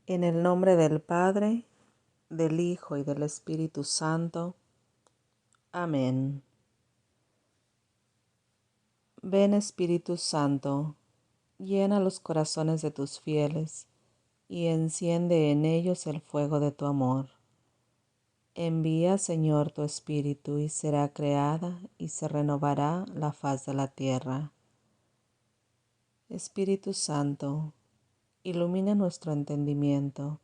En el nombre del Padre, del Hijo y del Espíritu Santo. Amén. Ven Espíritu Santo, llena los corazones de tus fieles y enciende en ellos el fuego de tu amor. Envía, Señor, tu Espíritu y será creada y se renovará la faz de la tierra. Espíritu Santo, ilumina nuestro entendimiento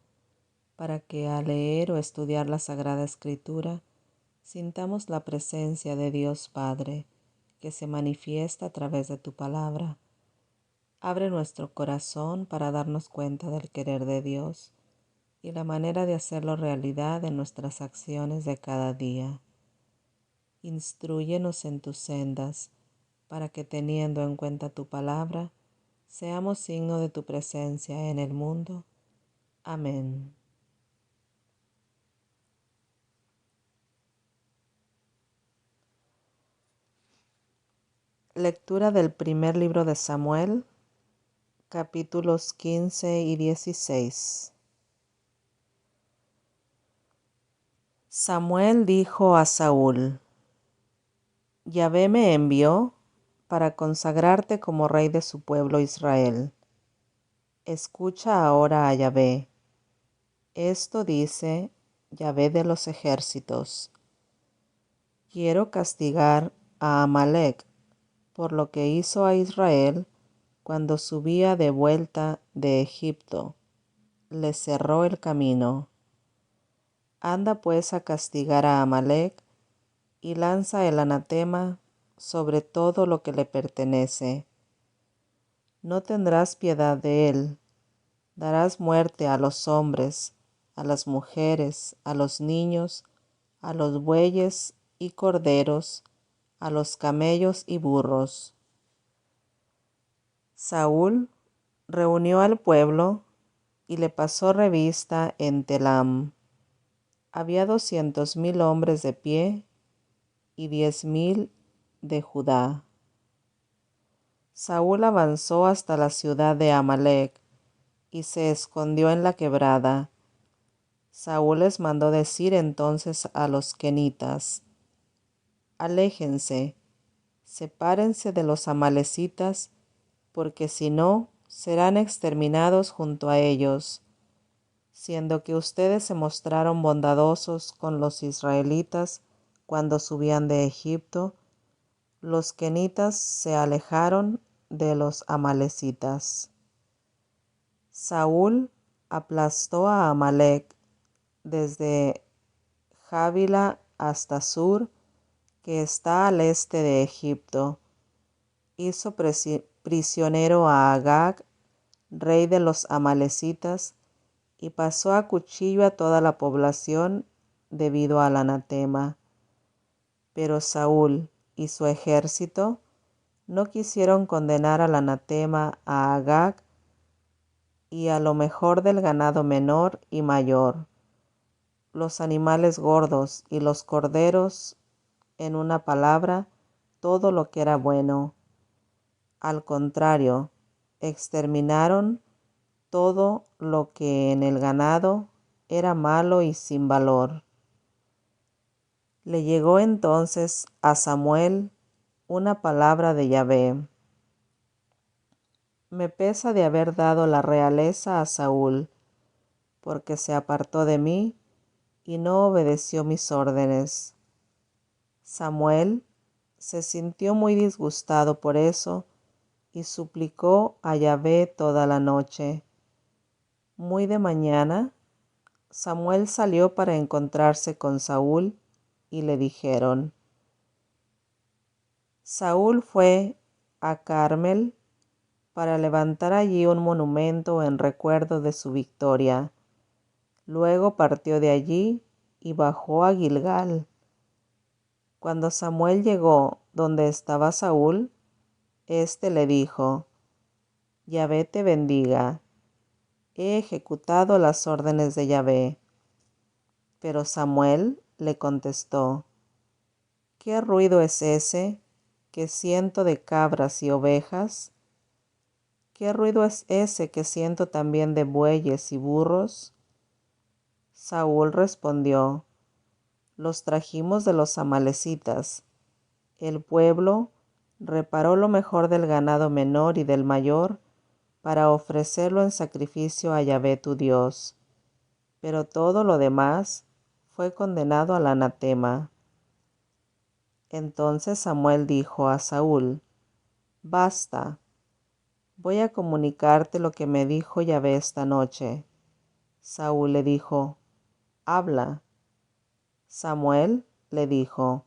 para que al leer o estudiar la Sagrada Escritura sintamos la presencia de Dios Padre que se manifiesta a través de tu palabra. Abre nuestro corazón para darnos cuenta del querer de Dios y la manera de hacerlo realidad en nuestras acciones de cada día. Instrúyenos en tus sendas para que, teniendo en cuenta tu palabra, seamos signo de tu presencia en el mundo. Amén. Lectura del primer libro de Samuel, capítulos 15 y 16. Samuel dijo a Saúl: Yahvé me envió para consagrarte como rey de su pueblo Israel. Escucha ahora a Yahvé. Esto dice Yahvé de los ejércitos: Quiero castigar a Amalec por lo que hizo a Israel cuando subía de vuelta de Egipto. Le cerró el camino. Anda pues a castigar a Amalec y lanza el anatema sobre todo lo que le pertenece. No tendrás piedad de él, darás muerte a los hombres, a las mujeres, a los niños, a los bueyes y corderos, a los camellos y burros. Saúl reunió al pueblo y le pasó revista en Telam. Había 200,000 hombres de pie y 10,000 de Judá. Saúl avanzó hasta la ciudad de Amalec y se escondió en la quebrada. Saúl les mandó decir entonces a los quenitas: Aléjense, sepárense de los amalecitas, porque si no, serán exterminados junto a ellos. Siendo que ustedes se mostraron bondadosos con los israelitas cuando subían de Egipto, los quenitas se alejaron de los amalecitas. Saúl aplastó a Amalec desde Jávila hasta Sur, que está al este de Egipto. Hizo prisionero a Agag, rey de los amalecitas, y pasó a cuchillo a toda la población debido al anatema. Pero Saúl y su ejército no quisieron condenar al anatema a Agag y a lo mejor del ganado menor y mayor, los animales gordos y los corderos, en una palabra, todo lo que era bueno. Al contrario, exterminaron todo lo que en el ganado era malo y sin valor. Le llegó entonces a Samuel una palabra de Yahvé: Me pesa de haber dado la realeza a Saúl, porque se apartó de mí y no obedeció mis órdenes. Samuel se sintió muy disgustado por eso y suplicó a Yahvé toda la noche. Muy de mañana, Samuel salió para encontrarse con Saúl y le dijeron: Saúl fue a Carmel para levantar allí un monumento en recuerdo de su victoria. Luego partió de allí y bajó a Gilgal. Cuando Samuel llegó donde estaba Saúl, éste le dijo: Yahvé te bendiga. He ejecutado las órdenes de Yahvé. Pero Samuel le contestó: ¿Qué ruido es ese que siento de cabras y ovejas? ¿qué ruido es ese que siento también de bueyes y burros? Saúl respondió: los trajimos de los amalecitas. El pueblo reparó lo mejor del ganado menor y del mayor para ofrecerlo en sacrificio a Yahvé tu Dios, pero todo lo demás fue condenado al anatema. Entonces Samuel dijo a Saúl: basta, voy a comunicarte lo que me dijo Yahvé esta noche. Saúl le dijo: habla. Samuel le dijo: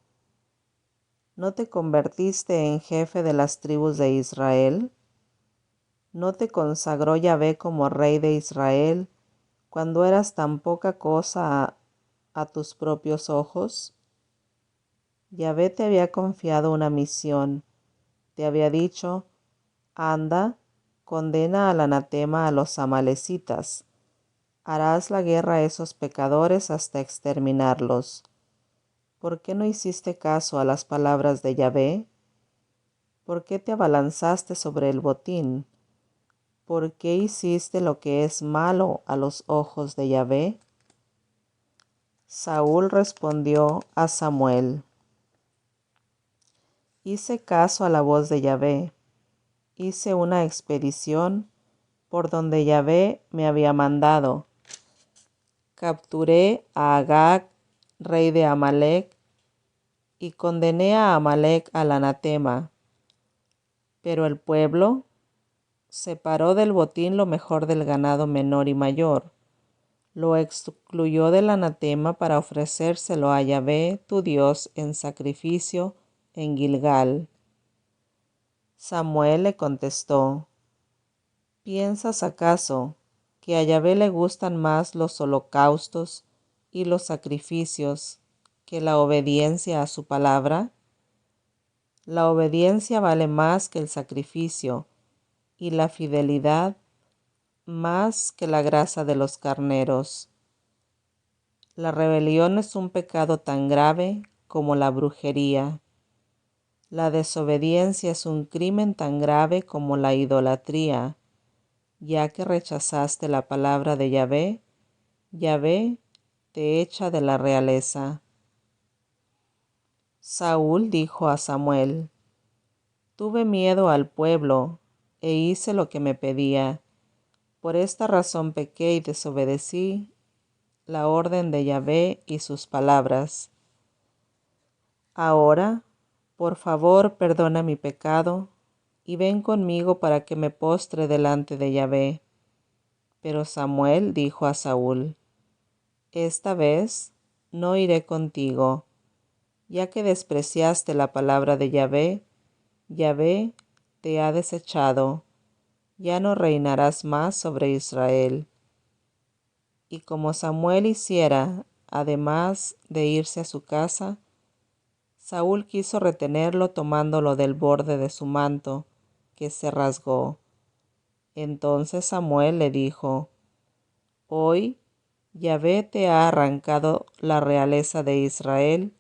¿no te convertiste en jefe de las tribus de Israel? ¿No te consagró Yahvé como rey de Israel cuando eras tan poca cosa a tus propios ojos? Yahvé te había confiado una misión. Te había dicho: anda, condena al anatema a los amalecitas. Harás la guerra a esos pecadores hasta exterminarlos. ¿Por qué no hiciste caso a las palabras de Yahvé? ¿Por qué te abalanzaste sobre el botín? ¿Por qué hiciste lo que es malo a los ojos de Yahvé? Saúl respondió a Samuel: hice caso a la voz de Yahvé. Hice una expedición por donde Yahvé me había mandado. Capturé a Agag, rey de Amalec, y condené a Amalec al anatema. Pero el pueblo separó del botín lo mejor del ganado menor y mayor. Lo excluyó del anatema para ofrecérselo a Yahvé tu Dios en sacrificio en Gilgal. Samuel le contestó: ¿piensas acaso que a Yahvé le gustan más los holocaustos y los sacrificios que la obediencia a su palabra? La obediencia vale más que el sacrificio, y la fidelidad más que la grasa de los carneros. La rebelión es un pecado tan grave como la brujería. La desobediencia es un crimen tan grave como la idolatría. Ya que rechazaste la palabra de Yahvé, Yahvé te echa de la realeza. Saúl dijo a Samuel: tuve miedo al pueblo e hice lo que me pedía. Por esta razón pequé y desobedecí la orden de Yahvé y sus palabras. Ahora, por favor, perdona mi pecado y ven conmigo para que me postre delante de Yahvé. Pero Samuel dijo a Saúl: esta vez no iré contigo, ya que despreciaste la palabra de Yahvé. Yahvé te ha desechado, ya no reinarás más sobre Israel. Y como Samuel hiciera, además de irse a su casa, Saúl quiso retenerlo tomándolo del borde de su manto, que se rasgó. Entonces Samuel le dijo: hoy Yahvé te ha arrancado la realeza de Israel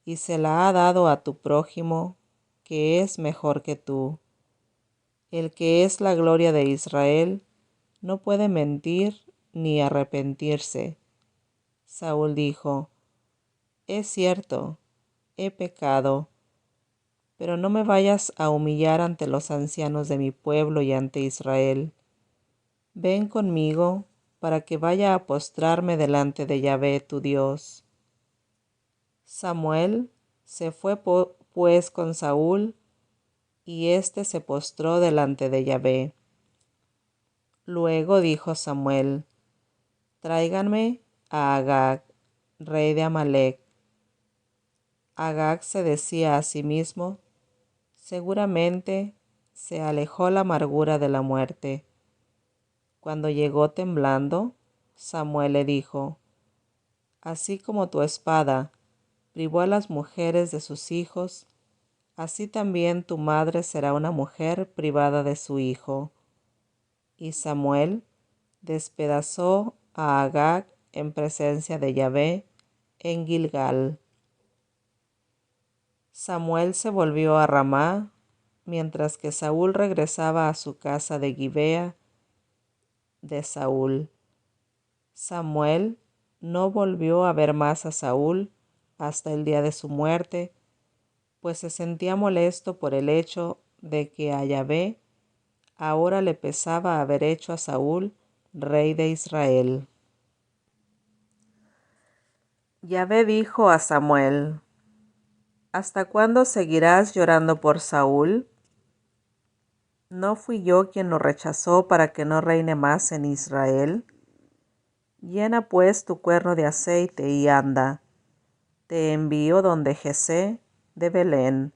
y se la ha dado a tu prójimo, que es mejor que tú. El que es la gloria de Israel no puede mentir ni arrepentirse. Saúl dijo: es cierto, he pecado, pero no me vayas a humillar ante los ancianos de mi pueblo y ante Israel. Ven conmigo para que vaya a postrarme delante de Yahvé tu Dios. Samuel se fue pues con Saúl, y éste se postró delante de Yahvé. Luego dijo Samuel: tráiganme a Agag, rey de Amalec. Agag se decía a sí mismo: seguramente se alejó la amargura de la muerte. Cuando llegó temblando, Samuel le dijo: así como tu espada privó a las mujeres de sus hijos, así también tu madre será una mujer privada de su hijo. Y Samuel despedazó a Agag en presencia de Yahvé en Gilgal. Samuel se volvió a Ramá mientras que Saúl regresaba a su casa de Gibea de Saúl. Samuel no volvió a ver más a Saúl hasta el día de su muerte, pues se sentía molesto por el hecho de que a Yahvé ahora le pesaba haber hecho a Saúl rey de Israel. Yahvé dijo a Samuel: ¿Hasta cuándo seguirás llorando por Saúl? ¿No fui yo quien lo rechazó para que no reine más en Israel? Llena pues tu cuerno de aceite y anda. Te envío donde Jesé de Belén,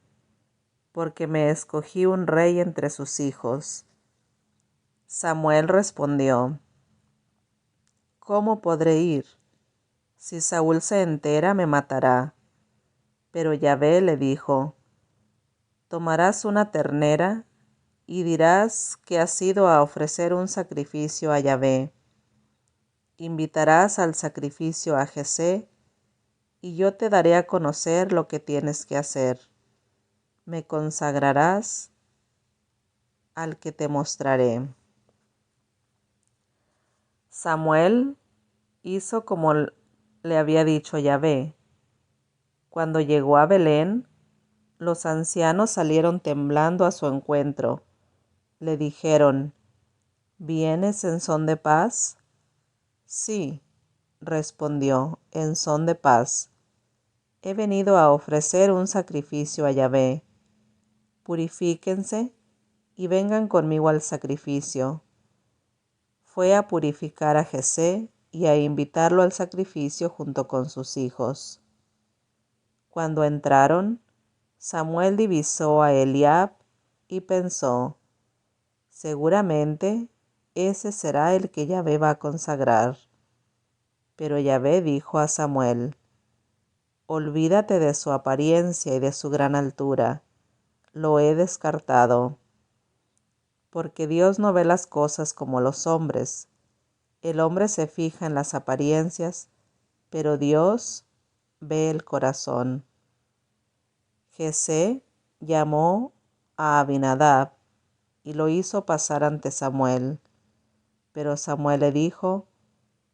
porque me escogí un rey entre sus hijos. Samuel respondió: ¿Cómo podré ir? Si Saúl se entera, me matará. Pero Yahvé le dijo: Tomarás una ternera y dirás que has ido a ofrecer un sacrificio a Yahvé. Invitarás al sacrificio a Jesé, y yo te daré a conocer lo que tienes que hacer. Me consagrarás al que te mostraré. Samuel hizo como le había dicho Yahvé. Cuando llegó a Belén, los ancianos salieron temblando a su encuentro. Le dijeron: ¿Vienes en son de paz? Sí, respondió, en son de paz. He venido a ofrecer un sacrificio a Yahvé. Purifíquense y vengan conmigo al sacrificio. Fue a purificar a Jesé y a invitarlo al sacrificio junto con sus hijos. Cuando entraron, Samuel divisó a Eliab y pensó: seguramente ese será el que Yahvé va a consagrar. Pero Yahvé dijo a Samuel: olvídate de su apariencia y de su gran altura. Lo he descartado. Porque Dios no ve las cosas como los hombres. El hombre se fija en las apariencias, pero Dios ve el corazón. Jesé llamó a Abinadab y lo hizo pasar ante Samuel. Pero Samuel le dijo: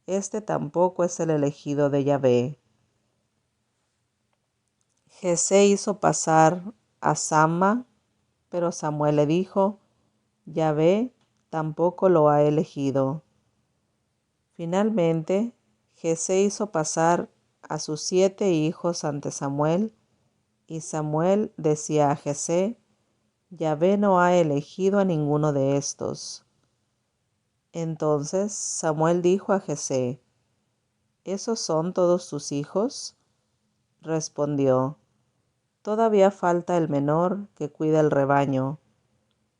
este tampoco es el elegido de Yahvé. Jesé hizo pasar a Samma, pero Samuel le dijo: Yahvé tampoco lo ha elegido. Finalmente, Jesé hizo pasar a sus 7 hijos ante Samuel, y Samuel decía a Jesé: Yahvé no ha elegido a ninguno de estos. Entonces Samuel dijo a Jesé: ¿esos son todos tus hijos? Respondió: todavía falta el menor que cuida el rebaño.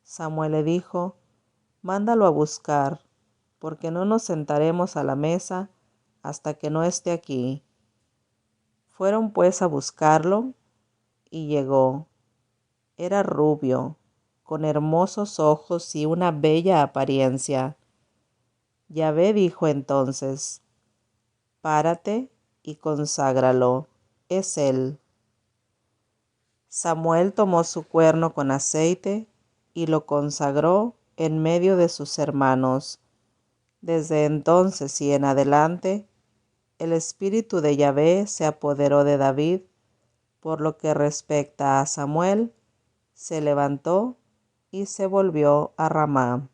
Samuel le dijo: mándalo a buscar, porque no nos sentaremos a la mesa hasta que no esté aquí. Fueron pues a buscarlo, y llegó. Era rubio, con hermosos ojos y una bella apariencia. Yahvé dijo entonces: párate y conságralo, es él. Samuel tomó su cuerno con aceite y lo consagró en medio de sus hermanos. Desde entonces y en adelante, el espíritu de Yahvé se apoderó de David. Por lo que respecta a Samuel, se levantó y se volvió a Ramá.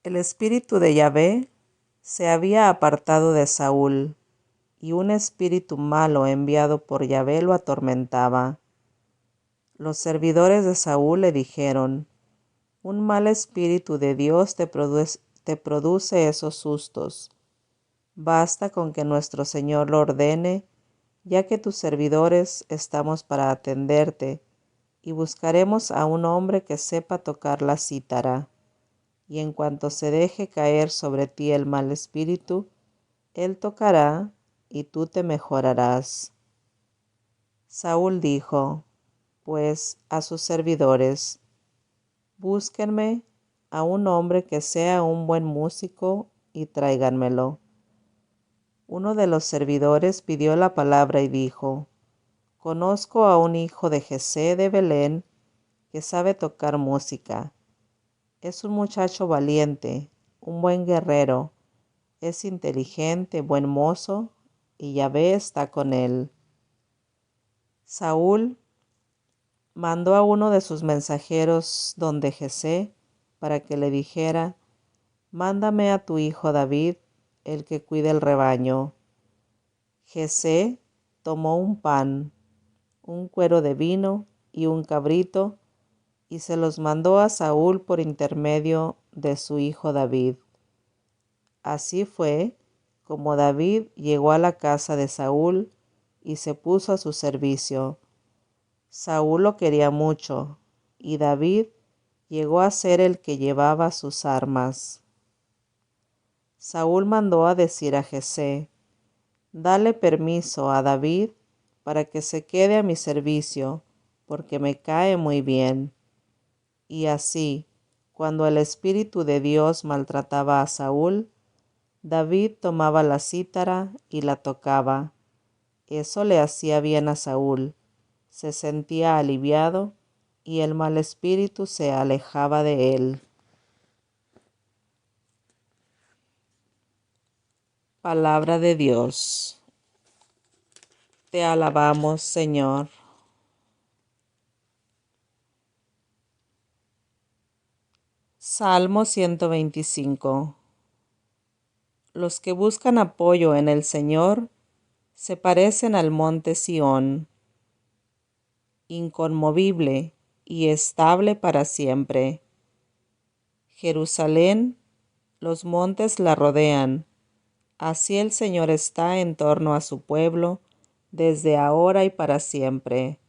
El espíritu de Yahvé se había apartado de Saúl, y un espíritu malo enviado por Yahvé lo atormentaba. Los servidores de Saúl le dijeron: un mal espíritu de Dios te produce esos sustos. Basta con que nuestro Señor lo ordene, ya que tus servidores estamos para atenderte, y buscaremos a un hombre que sepa tocar la cítara. Y en cuanto se deje caer sobre ti el mal espíritu, él tocará y tú te mejorarás. Saúl dijo pues a sus servidores: búsquenme a un hombre que sea un buen músico y tráiganmelo. Uno de los servidores pidió la palabra y dijo: conozco a un hijo de Jesé de Belén que sabe tocar música. Es un muchacho valiente, un buen guerrero, es inteligente, buen mozo, y Yahvé está con él. Saúl mandó a uno de sus mensajeros donde Jesé para que le dijera: mándame a tu hijo David, el que cuida el rebaño. Jesé tomó un pan, un cuero de vino y un cabrito, y se los mandó a Saúl por intermedio de su hijo David. Así fue como David llegó a la casa de Saúl y se puso a su servicio. Saúl lo quería mucho, y David llegó a ser el que llevaba sus armas. Saúl mandó a decir a Jesé: dale permiso a David para que se quede a mi servicio, porque me cae muy bien. Y así, cuando el Espíritu de Dios maltrataba a Saúl, David tomaba la cítara y la tocaba. Eso le hacía bien a Saúl. Se sentía aliviado y el mal espíritu se alejaba de él. Palabra de Dios. Te alabamos, Señor. Salmo 125. Los que buscan apoyo en el Señor se parecen al monte Sión, inconmovible y estable para siempre. Jerusalén, los montes la rodean. Así el Señor está en torno a su pueblo, desde ahora y para siempre.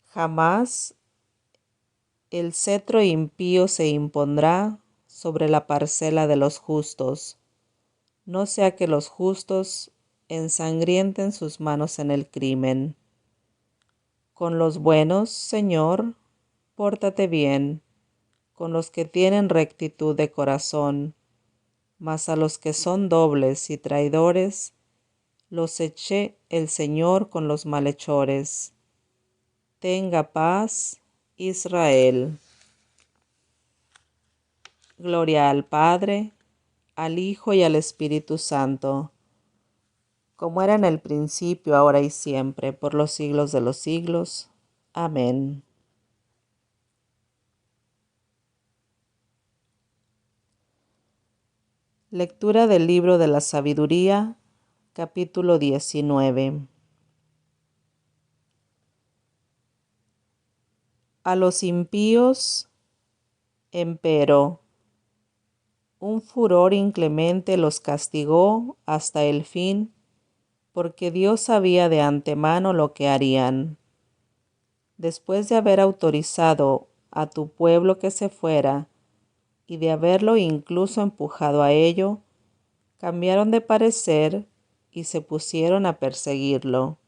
Jamás el cetro impío se impondrá sobre la parcela de los justos, no sea que los justos ensangrienten sus manos en el crimen. Con los buenos, Señor, pórtate bien, con los que tienen rectitud de corazón, mas a los que son dobles y traidores, los eché el Señor con los malhechores. Tenga paz, Israel. Gloria al Padre, al Hijo y al Espíritu Santo, como era en el principio, ahora y siempre, por los siglos de los siglos. Amén. Lectura del libro de la Sabiduría, capítulo 19. A los impíos, empero, un furor inclemente los castigó hasta el fin, porque Dios sabía de antemano lo que harían. Después de haber autorizado a tu pueblo que se fuera, y de haberlo incluso empujado a ello, cambiaron de parecer y se pusieron a perseguirlo.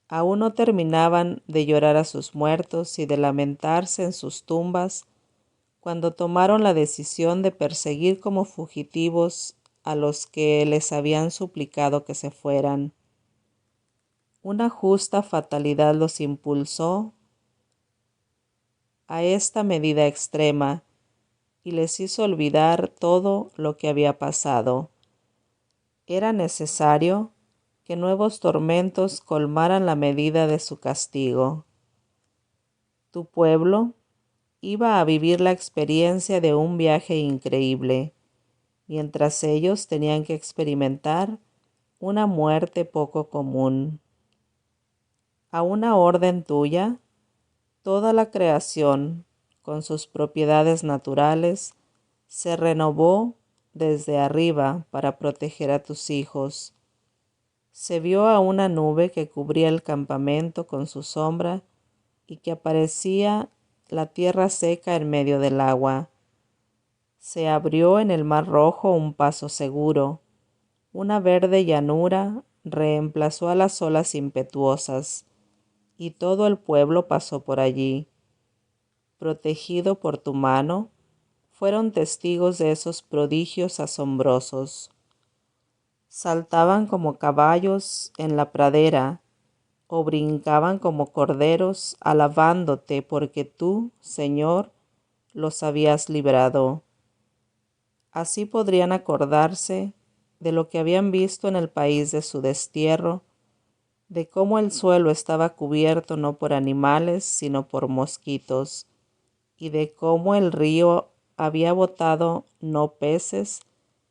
Aún no terminaban de llorar a sus muertos y de lamentarse en sus tumbas, cuando tomaron la decisión de perseguir como fugitivos a los que les habían suplicado que se fueran. Una justa fatalidad los impulsó a esta medida extrema y les hizo olvidar todo lo que había pasado. Era necesario que nuevos tormentos colmaran la medida de su castigo. Tu pueblo iba a vivir la experiencia de un viaje increíble, mientras ellos tenían que experimentar una muerte poco común. A una orden tuya, toda la creación, con sus propiedades naturales, se renovó desde arriba para proteger a tus hijos. Se vio a una nube que cubría el campamento con su sombra y que aparecía la tierra seca en medio del agua. Se abrió en el mar Rojo un paso seguro. Una verde llanura reemplazó a las olas impetuosas, y todo el pueblo pasó por allí. Protegido por tu mano, fueron testigos de esos prodigios asombrosos. Saltaban como caballos en la pradera o brincaban como corderos, alabándote porque tú, Señor, los habías librado. Así podrían acordarse de lo que habían visto en el país de su destierro, de cómo el suelo estaba cubierto no por animales, sino por mosquitos, y de cómo el río había botado no peces,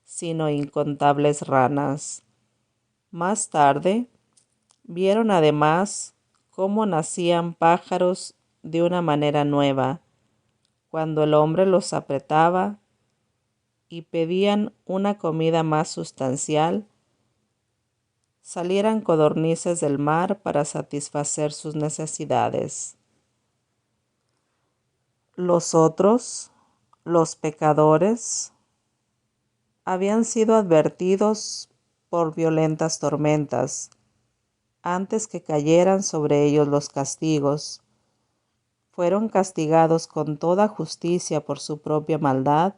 sino incontables ranas. Más tarde, vieron además cómo nacían pájaros de una manera nueva, cuando el hombre los apretaba y pedían una comida más sustancial, salieran codornices del mar para satisfacer sus necesidades. Los otros, los pecadores, habían sido advertidos por violentas tormentas, antes que cayeran sobre ellos los castigos. Fueron castigados con toda justicia por su propia maldad,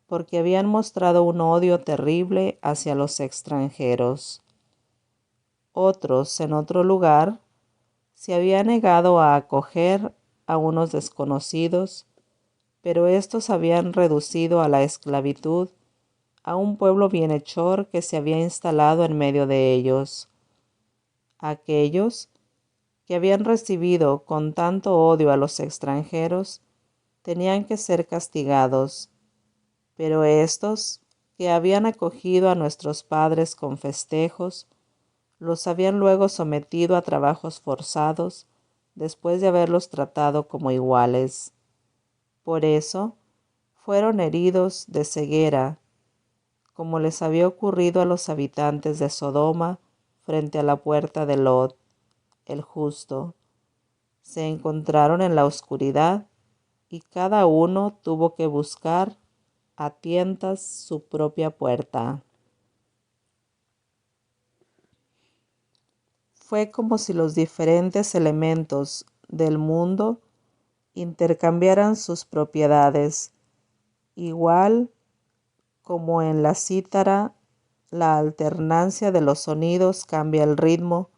porque habían mostrado un odio terrible hacia los extranjeros. Otros, en otro lugar, se habían negado a acoger a unos desconocidos, pero éstos habían reducido a la esclavitud a un pueblo bienhechor que se había instalado en medio de ellos. Aquellos que habían recibido con tanto odio a los extranjeros tenían que ser castigados, pero estos que habían acogido a nuestros padres con festejos, los habían luego sometido a trabajos forzados después de haberlos tratado como iguales. Por eso fueron heridos de ceguera, como les había ocurrido a los habitantes de Sodoma frente a la puerta de Lot, el justo. Se encontraron en la oscuridad y cada uno tuvo que buscar a tientas su propia puerta. Fue como si los diferentes elementos del mundo intercambiaran sus propiedades, igual como en la cítara la alternancia de los sonidos cambia el ritmo,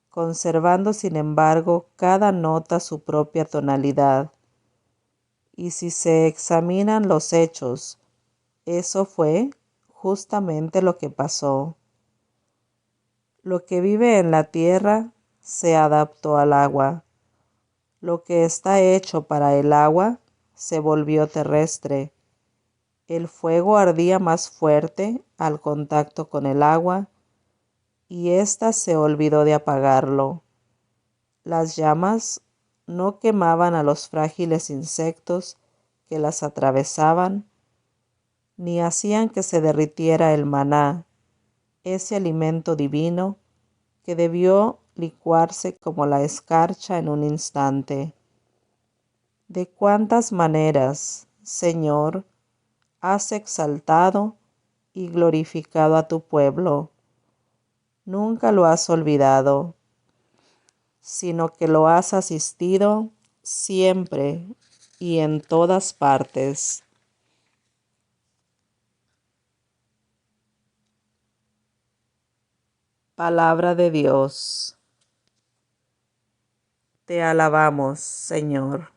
conservando sin embargo cada nota su propia tonalidad. Y si se examinan los hechos, eso fue justamente lo que pasó. Lo que vive en la tierra se adaptó al agua. Lo que está hecho para el agua se volvió terrestre. El fuego ardía más fuerte al contacto con el agua y ésta se olvidó de apagarlo. Las llamas no quemaban a los frágiles insectos que las atravesaban, ni hacían que se derritiera el maná, ese alimento divino que debió licuarse como la escarcha en un instante. De cuántas maneras, Señor, has exaltado y glorificado a tu pueblo. Nunca lo has olvidado, sino que lo has asistido siempre y en todas partes. Palabra de Dios. Te alabamos, Señor.